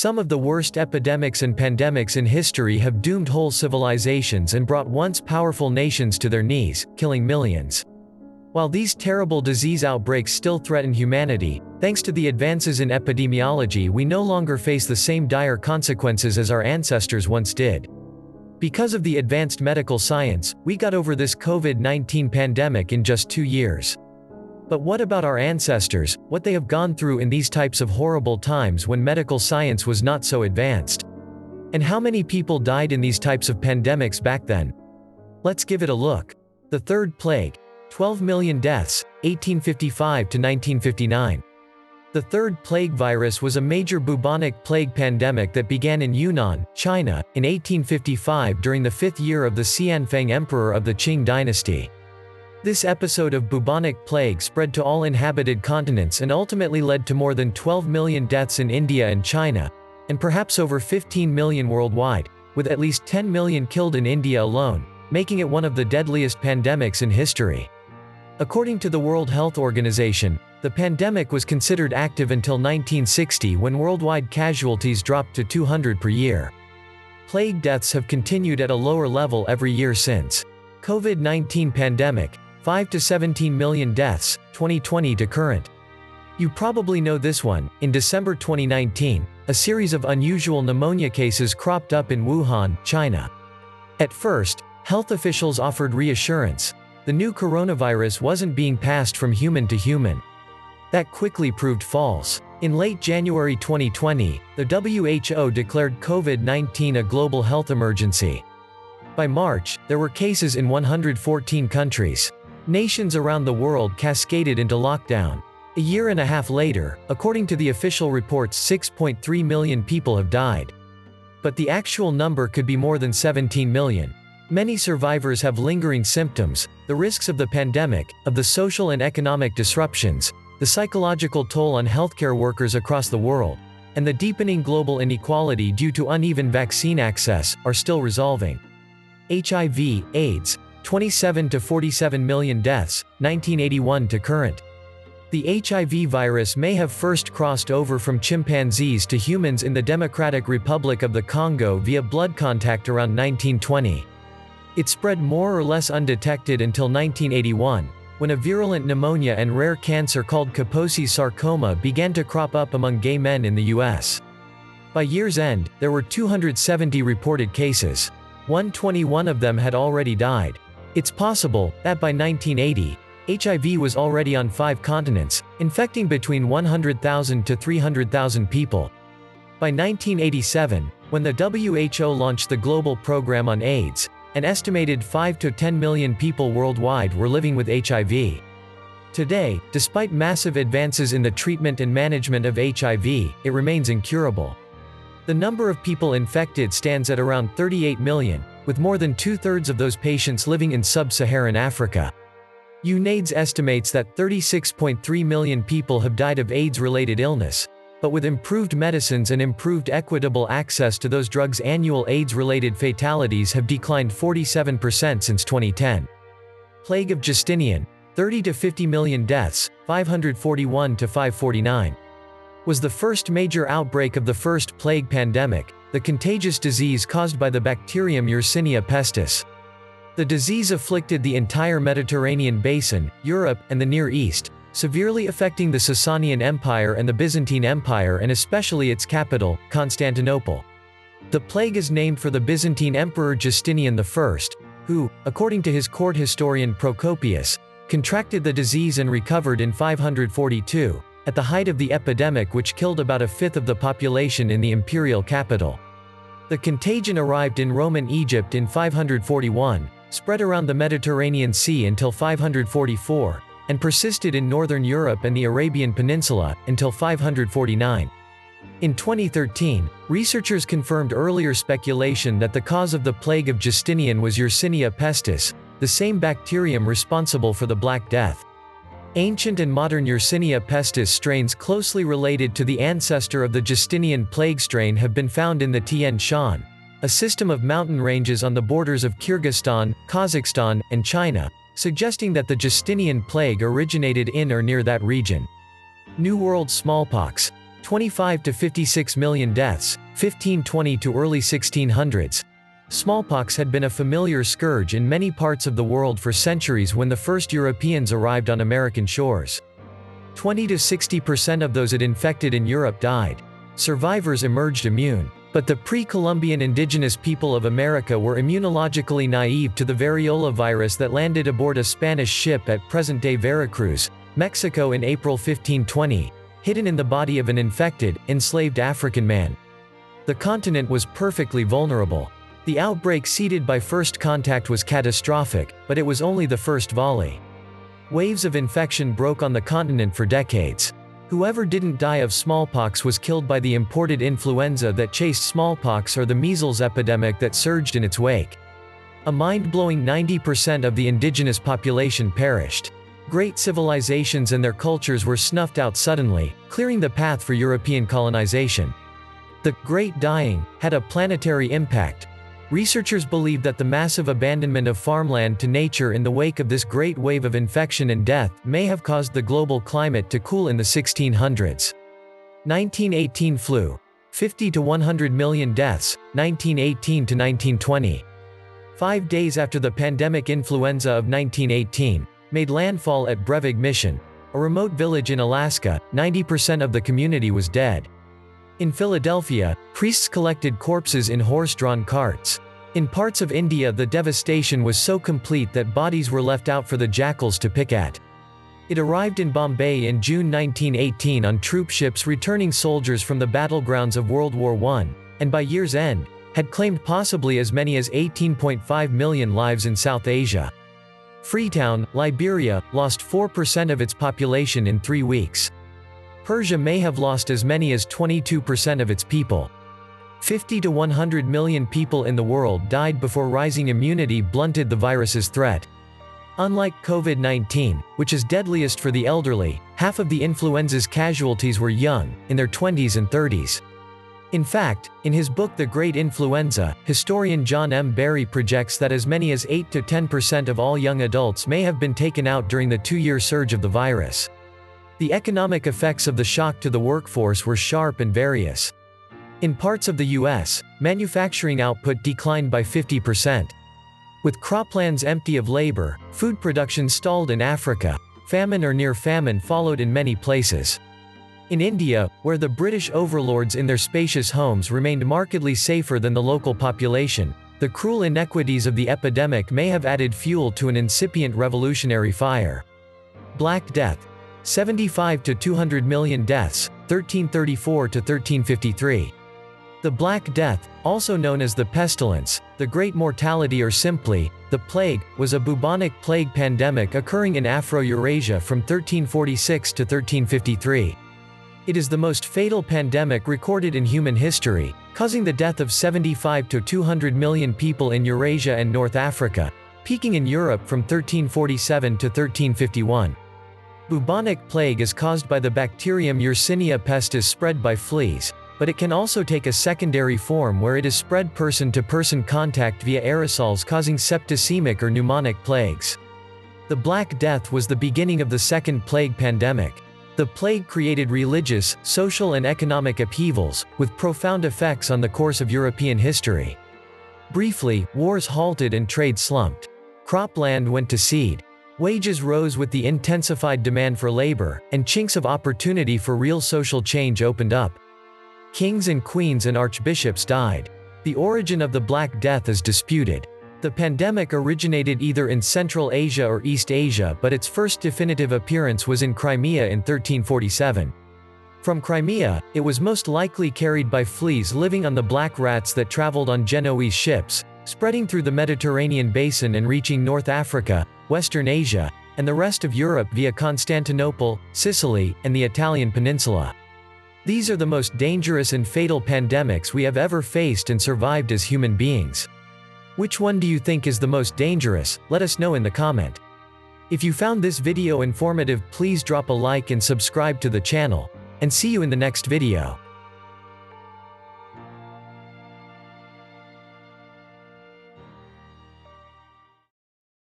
Some of the worst epidemics and pandemics in history have doomed whole civilizations and brought once powerful nations to their knees, killing millions. While these terrible disease outbreaks still threaten humanity, thanks to the advances in epidemiology, we no longer face the same dire consequences as our ancestors once did. Because of the advanced medical science, we got over this COVID-19 pandemic in just 2 years. But what about our ancestors, what they have gone through in these types of horrible times when medical science was not so advanced? And how many people died in these types of pandemics back then? Let's give it a look. The Third Plague. 12 million deaths, 1855 to 1959. The Third Plague virus was a major bubonic plague pandemic that began in Yunnan, China, in 1855 during the 5th year of the Xianfeng Emperor of the Qing dynasty. This episode of bubonic plague spread to all inhabited continents and ultimately led to more than 12 million deaths in India and China, and perhaps over 15 million worldwide, with at least 10 million killed in India alone, making it one of the deadliest pandemics in history. According to the World Health Organization, the pandemic was considered active until 1960 when worldwide casualties dropped to 200 per year. Plague deaths have continued at a lower level every year since. COVID-19 pandemic. 5 to 17 million deaths, 2020 to current. You probably know this one. In December 2019, a series of unusual pneumonia cases cropped up in Wuhan, China. At first, health officials offered reassurance. The new coronavirus wasn't being passed from human to human. That quickly proved false. In late January 2020, the WHO declared COVID-19 a global health emergency. By March, there were cases in 114 countries. Nations around the world cascaded into lockdown. A year and a half later, according to the official reports, 6.3 million people have died. But the actual number could be more than 17 million. Many survivors have lingering symptoms, the risks of the pandemic, of the social and economic disruptions, the psychological toll on healthcare workers across the world, and the deepening global inequality due to uneven vaccine access, are still resolving. HIV, AIDS. 27 to 47 million deaths, 1981 to current. The HIV virus may have first crossed over from chimpanzees to humans in the Democratic Republic of the Congo via blood contact around 1920. It spread more or less undetected until 1981, when a virulent pneumonia and rare cancer called Kaposi sarcoma began to crop up among gay men in the US. By year's end, there were 270 reported cases. 121 of them had already died. It's possible that by 1980, HIV was already on 5 continents, infecting between 100,000 to 300,000 people. By 1987, when the WHO launched the Global Program on AIDS, an estimated 5 to 10 million people worldwide were living with HIV. Today, despite massive advances in the treatment and management of HIV, it remains incurable. The number of people infected stands at around 38 million, with more than 2/3 of those patients living in sub-Saharan Africa. UNAIDS estimates that 36.3 million people have died of AIDS-related illness, but with improved medicines and improved equitable access to those drugs, annual AIDS-related fatalities have declined 47% since 2010. Plague of Justinian. 30 to 50 million deaths, 541 to 549. Was the first major outbreak of the First Plague pandemic, the contagious disease caused by the bacterium Yersinia pestis. The disease afflicted the entire Mediterranean basin, Europe, and the Near East, severely affecting the Sasanian Empire and the Byzantine Empire, and especially its capital, Constantinople. The plague is named for the Byzantine Emperor Justinian I, who, according to his court historian Procopius, contracted the disease and recovered in 542. At the height of the epidemic, which killed about 1/5 of the population in the imperial capital. The contagion arrived in Roman Egypt in 541, spread around the Mediterranean Sea until 544, and persisted in northern Europe and the Arabian Peninsula until 549. In 2013, researchers confirmed earlier speculation that the cause of the plague of Justinian was Yersinia pestis, the same bacterium responsible for the Black Death. Ancient and modern Yersinia pestis strains closely related to the ancestor of the Justinian plague strain have been found in the Tian Shan, a system of mountain ranges on the borders of Kyrgyzstan, Kazakhstan, and China, suggesting that the Justinian plague originated in or near that region. New World smallpox. 25 to 56 million deaths, 1520 to early 1600s. Smallpox had been a familiar scourge in many parts of the world for centuries when the first Europeans arrived on American shores. 20 to 60% of those it infected in Europe died. Survivors emerged immune. But the pre-Columbian indigenous people of America were immunologically naive to the variola virus that landed aboard a Spanish ship at present-day Veracruz, Mexico in April 1520, hidden in the body of an infected, enslaved African man. The continent was perfectly vulnerable. The outbreak seeded by first contact was catastrophic, but it was only the first volley. Waves of infection broke on the continent for decades. Whoever didn't die of smallpox was killed by the imported influenza that chased smallpox or the measles epidemic that surged in its wake. A mind-blowing 90% of the indigenous population perished. Great civilizations and their cultures were snuffed out suddenly, clearing the path for European colonization. The Great Dying had a planetary impact. Researchers believe that the massive abandonment of farmland to nature in the wake of this great wave of infection and death may have caused the global climate to cool in the 1600s. 1918 flu. 50 to 100 million deaths, 1918 to 1920. 5 days after the pandemic influenza of 1918 made landfall at Brevig Mission, a remote village in Alaska, 90% of the community was dead. In Philadelphia, priests collected corpses in horse-drawn carts. In parts of India, the devastation was so complete that bodies were left out for the jackals to pick at. It arrived in Bombay in June 1918 on troop ships returning soldiers from the battlegrounds of World War I, and by year's end, had claimed possibly as many as 18.5 million lives in South Asia. Freetown, Liberia, lost 4% of its population in 3 weeks. Persia may have lost as many as 22% of its people. 50 to 100 million people in the world died before rising immunity blunted the virus's threat. Unlike COVID-19, which is deadliest for the elderly, half of the influenza's casualties were young, in their 20s and 30s. In fact, in his book The Great Influenza, historian John M. Barry projects that as many as 8 to 10% of all young adults may have been taken out during the 2-year surge of the virus. The economic effects of the shock to the workforce were sharp and various. In parts of the U.S., manufacturing output declined by 50%. With croplands empty of labor, food production stalled in Africa. Famine or near famine followed in many places. In India, where the British overlords in their spacious homes remained markedly safer than the local population, the cruel inequities of the epidemic may have added fuel to an incipient revolutionary fire. Black Death. 75 to 200 million deaths, 1334 to 1353. The Black Death, also known as the pestilence, the Great Mortality or simply, the Plague, was a bubonic plague pandemic occurring in Afro-Eurasia from 1346 to 1353. It is the most fatal pandemic recorded in human history, causing the death of 75 to 200 million people in Eurasia and North Africa, peaking in Europe from 1347 to 1351. Bubonic plague is caused by the bacterium Yersinia pestis spread by fleas, but it can also take a secondary form where it is spread person-to-person contact via aerosols causing septicemic or pneumonic plagues. The Black Death was the beginning of the Second Plague Pandemic. The plague created religious, social and economic upheavals, with profound effects on the course of European history. Briefly, wars halted and trade slumped. Cropland went to seed. Wages rose with the intensified demand for labor, and chinks of opportunity for real social change opened up. Kings and queens and archbishops died. The origin of the Black Death is disputed. The pandemic originated either in Central Asia or East Asia, but its first definitive appearance was in Crimea in 1347. From Crimea, it was most likely carried by fleas living on the black rats that traveled on Genoese ships, spreading through the Mediterranean basin and reaching North Africa, Western Asia, and the rest of Europe via Constantinople, Sicily, and the Italian peninsula. These are the most dangerous and fatal pandemics we have ever faced and survived as human beings. Which one do you think is the most dangerous? Let us know in the comment. If you found this video informative, please drop a like and subscribe to the channel, and see you in the next video.